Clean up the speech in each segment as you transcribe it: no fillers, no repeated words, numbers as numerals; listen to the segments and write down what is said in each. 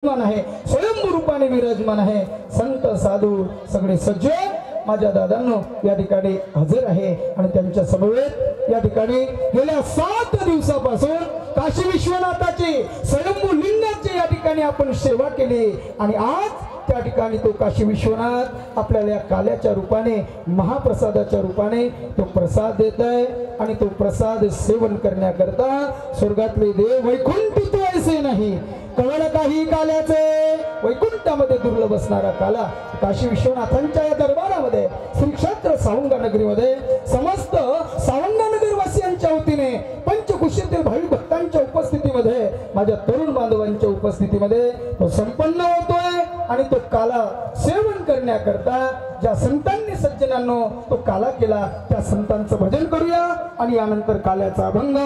आहे, स्वयंभू रूपाने विराजमान आहे। संत साधू सगळे सज्जन माझ्या दादांनो या ठिकाणी हजर आहे आणि त्यांच्या समवेत या ठिकाणी गेल्या 7 दिवसापासून काशी विश्वनाथाची स्वयंभू लिंगाची या ठिकाणी आपण सेवा केली आणि आज त्या ठिकाणी तो काशी विश्वनाथ आपल्याला काल्याच्या रूपाने महाप्रसादाच्या रूपाने तो प्रसाद देत आहे आणि तो प्रसाद सेवन करण्याकरता स्वर्गातले देव वैकुंठ तो ऐसे नाही कवळ काही काल्याचे वैकुंठामध्ये दुर्लभ असणारा काला काशी विश्वनाथांच्या या दरबारामध्ये श्री क्षेत्र सावंगा नगरीमध्ये समस्त सावंगा नगर वासियांच्या वतीने पंचकुशीतील भाविक भक्तांच्या उपस्थितीमध्ये माझ्या तरुण बांधवांच्या उपस्थितीमध्ये तो संपन्न होतोय आणि तो काला सेवन करण्याकरता ज्या संतांनी सज्जनांनो तो काला केला त्या संतांचं भजन करूया आणि यानंतर काल्याचा अभंग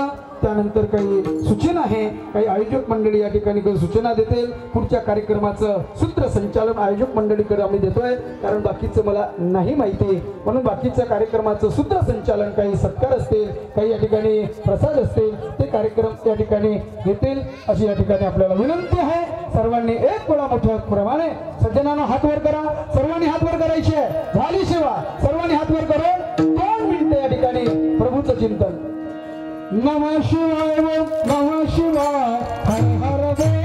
त्यानंतर काही सूचना आहे काही आयोजक मंडळी या ठिकाणी काही सूचना देतील पुढच्या कार्यक्रमाचं सूत्रसंचालन आयोजक मंडळीकडे आम्ही देतोय कारण बाकीचं मला नाही माहिती म्हणून बाकीच्या कार्यक्रमाचं सूत्रसंचालन काही सत्कार असतील काही या ठिकाणी प्रसाद असतील ते कार्यक्रम या ठिकाणी घेतील अशी या ठिकाणी आपल्याला विनंती आहे। सर्वांनी एक वेळा मोठ्या प्रमाणे सज्जनांना हात वर करा सर्वांनी हात वर करायचे झाली सेवा सर्वांनी हात वर करून 2 मिनिटे या ठिकाणी प्रभूचं चिंतन नमः शिवाय नमः शिवाय हर हर बोले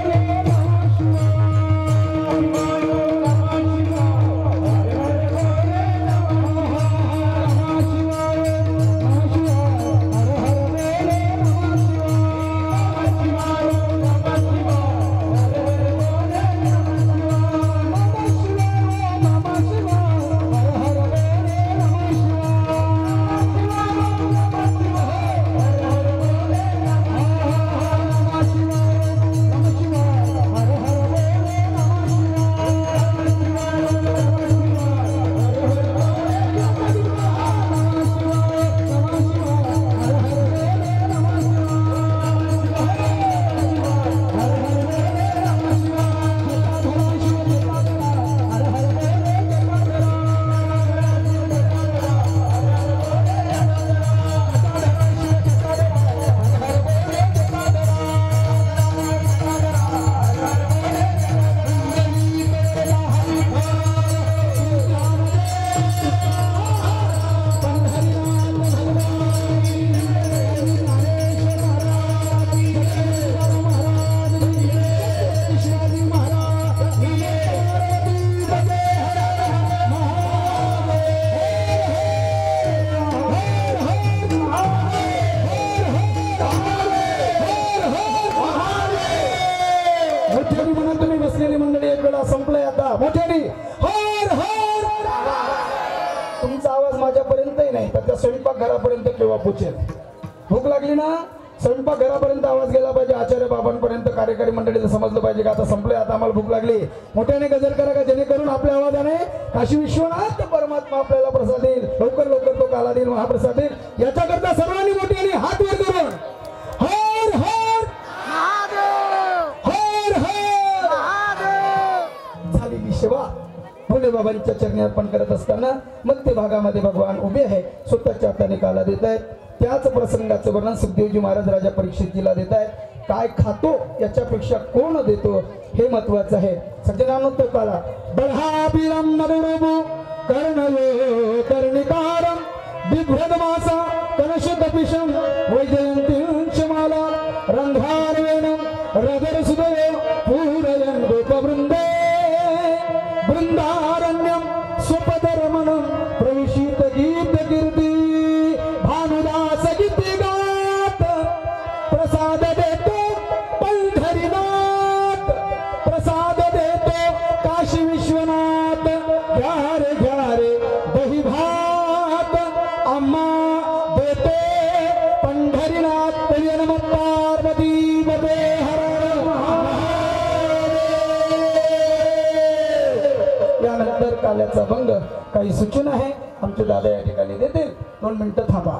स्वयंपाकघरापर्यंत केव्हा पोहोचेल भूक लागली ना स्वयंपाकघरापर्यंत आवाज गेला पाहिजे आचार्य बाबांपर्यंत कार्यकारी मंडळीला समजलं पाहिजे का आता संपले आता आम्हाला भूक लागली मोठ्याने गजर करा का जेणेकरून आपल्या आवाजाने काशी विश्वनाथ परमात्मा आपल्याला प्रसाद देईल लवकर लवकर तो काला देईल महाप्रसाद देईल याच्याकरता सर्वांनी मोठ्याने हात वर करून हर हर महादेव हर हर महादेव झालेली सेवा भोले बाबांच्या चरणी अर्पण करत असताना मध्य भागामध्ये भगवान उभे आहे स्वतःच्या हाताने काला देत आहेत त्याच प्रसंगाचं वर्णन सुखदेवजी महाराज राजा परीक्षितजीला देत आहेत काय खातो याच्यापेक्षा कोण देतो हे महत्वाचं आहे। सज्जनांनो तो काला बल्हाभिरम नरुबु कर्णयो कर्णिकारम बिभ्रदमासा कलशतपिशम वैजयंतींशमाला रंधारवेणम रगर सुदय पूरयन् गोपवृंदे वृंदारण्यम स्वपदरमणम प्रविशित गीत कीर्ति भानुदास गीति गात प्रसाद देतो पंढरीनाथ प्रसाद देतो काशी विश्वनाथ घ्यारे घ्यारे दही भात अम्मा देते पंढरीनाथ प्रिय नम पार्वती मते हर यानंतर काल्याचा भंग काही सूचना आहे आमचे दादा या ठिकाणी देतील 2 मिनिटं थांबा।